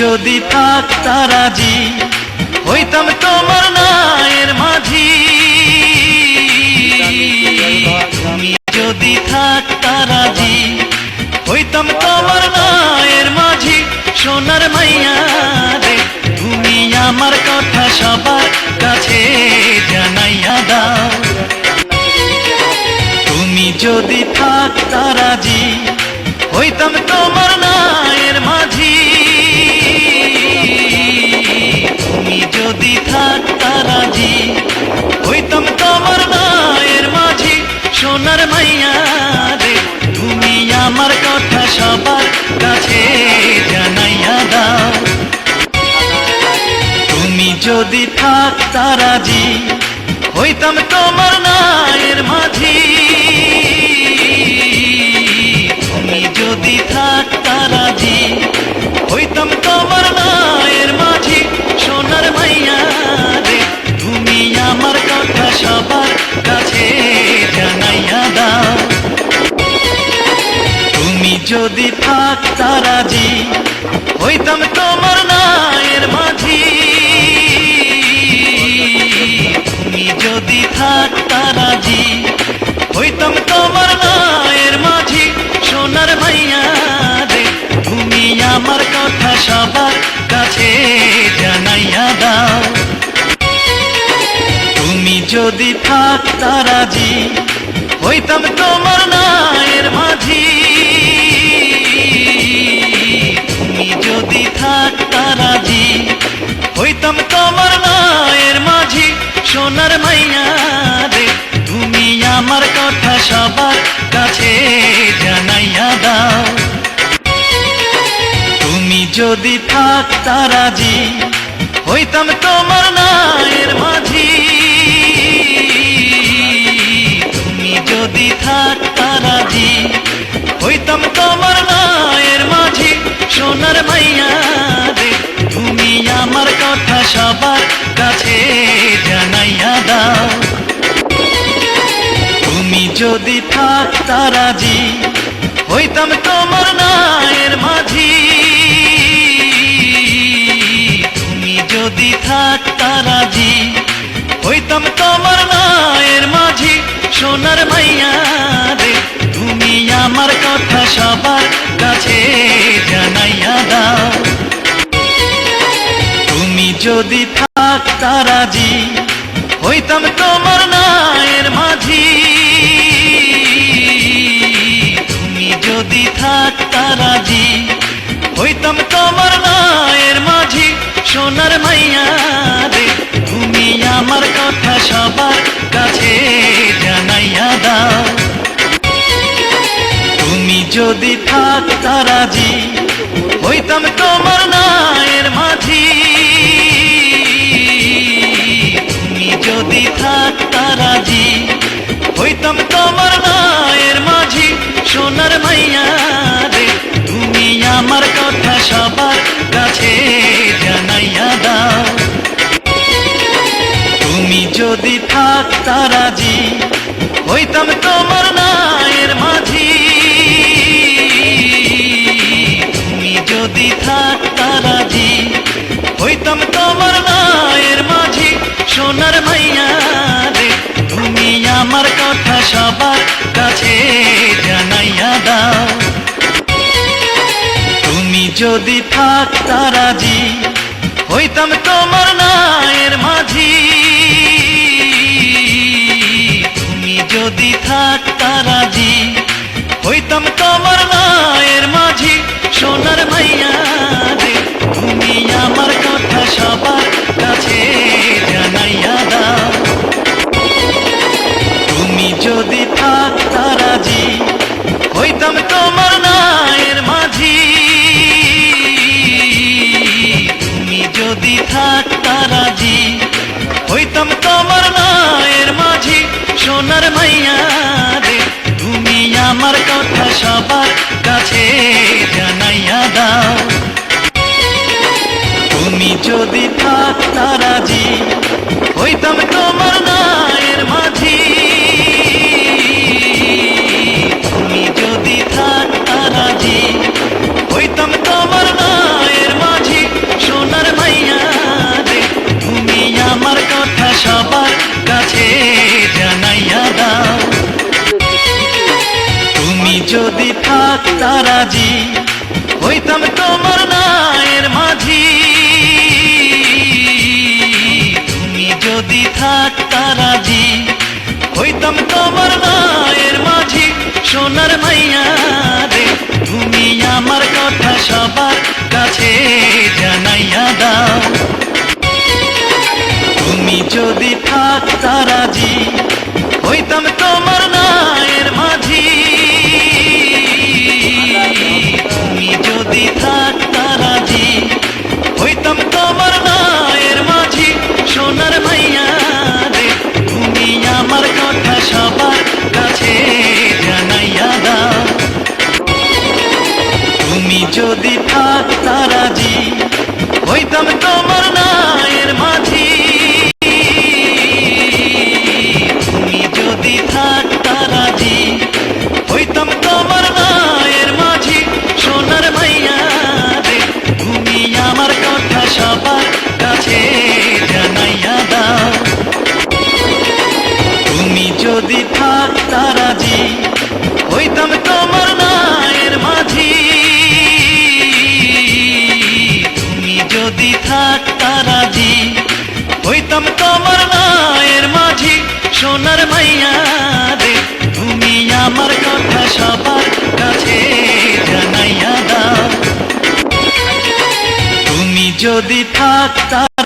যদি থাকতা রাজি হইতাম তোমার নায়ের মাঝি। তুমি যদি থাকতা রাজি হইতাম তোমার নায়ের মাঝি। সোনার মাইয়া রে তুমি আমার কথা সবার কাছে জানাইয়া দাও। তুমি যদি থাকতা রাজি হইতাম তোমার নায়ের মাঝি। তুমি যদি থাকতা রাজি হইতাম তোমার নায়ের মাঝি। সোনার মাইয়া রে তুমি আমার কথা সবার কাছে জানাইয়া দাও। তুমি যদি থাকতা রাজি হইতাম তোমার নায়ের মাঝি। তুমি যদি থাকতা রাজি হইতাম তোমার নায়ের মাঝি। সোনার মাইয়া রে তুমি আমার কথা সবার কাছে জানাইয়া দাও। তুমি যদি থাকতা রাজি হইতাম তোমার নায়ের মাঝি। তুমি যদি থাকতা রাজি হইতাম তোমার নায়ের মাঝি। সোনার মাইয়া রে তুমি আমার কথা সবার কাছে জানাইয়া দাও। তুমি যদি থাকতা রাজি হইতাম তোমার নায়ের মাঝি। তুমি যদি থাকতা রাজি হইতাম তোমার নায়ের মাঝি। সোনার মাইয়া রে তুমি আমার কথা সবার কাছে জানাইয়া দাও। তুমি যদি থাকতা রাজি হইতাম তোমার নায়ের মাঝি। তুমি যদি থাকতা রাজি হইতাম তোমার নায়ের মাঝি। সোনার মাইয়া রে তুমি আমার কথা সবার কাছে জানাইয়া দাও। তুমি যদি থাকতা রাজি হইতাম তোমার নায়ের মাঝি। তুমি যদি থাকতা রাজি হইতাম তোমার নায়ের মাঝি। সোনার মাইয়া রে তুমি আমার কথা সবার কাছে জানাইয়া দাও। তুমি যদি থাকতা রাজি হইতাম তোমার নায়ের মাঝি। তুমি যদি থাকতা রাজি হইতাম তোমার নায়ের মাঝি। সোনার মাইয়া রে তুমি আমার কথা সবার কাছে জানাইয়া দাও। তুমি যদি থাকতা রাজি হইতাম তোমার নায়ের মাঝি। তুমি যদি থাকতা রাজি হইতাম তোমার নায়ের মাঝি। সোনার মাইয়া রে তুমি আমার কথা সবার কাছে জানাইয়া দাও। তুমি যদি থাকতা রাজি হইতাম তোমার নায়ের মাঝি। তুমি যদি থাকতা রাজি হইতাম তোমার নায়ের মাঝি। সোনার মাইয়া রে তুমি আমার কথা সবার কাছে জানাইয়া দাও। তুমি যদি থাকতা রাজি হইতাম তোমার নায়ের মাঝি। তুমি যদি থাকতা রাজি হইতাম তোমার নায়ের মাঝি। সোনার মাইয়া রে তুমি আমার কথা সবার কাছে জানাইয়া দাও। তুমি যদি থাকতা রাজি হইতাম তোমার নায়ের মাঝি। তুমি যদি থাকতা রাজি হইতাম তোমার নায়ের মাঝি। সোনার মাইয়া রে তুমি আমার কথা সবার কাছে জানাইয়া দাও। তুমি যদি থাকতা রাজি হইতাম তোমার নায়ের মাঝি। তুমি যদি থাকতা রাজি হইতাম তোমার নায়ের মাঝি। সোনার মাইয়া রে, তুমি আমার কথা সবার কাছে জানাইয়া দাও। তুমি যদি থাকতা রাজি, হইতাম তোমার নায়ের মাঝি। তুমি যদি থাকতা রাজি, হইতাম তোমার নায়ের মাঝি। সোনার মাইয়া রে, তুমি আমার কথা সবার কাছে জানাইয়া দাও। তুমি যদি থাকতা রাজি, হইতাম তোমার নায়ের মাঝি। তুমি যদি থাকতা রাজি, হইতাম তোমার নায়ের মাঝি। সোনার মাইয়া রে, তুমি আমার কথা সবার কাছে জানাইয়া দাও। তুমি যদি থাকতা রাজি, হইতাম তোমার নায়ের মাঝি। তুমি যদি থাকতা রাজি, হইতাম তোমার নায়ের মাঝি। সোনার মাইয়া রে, তুমি আমার কথা সবার কাছে জানাইয়া দাও। তুমি যদি থাকতা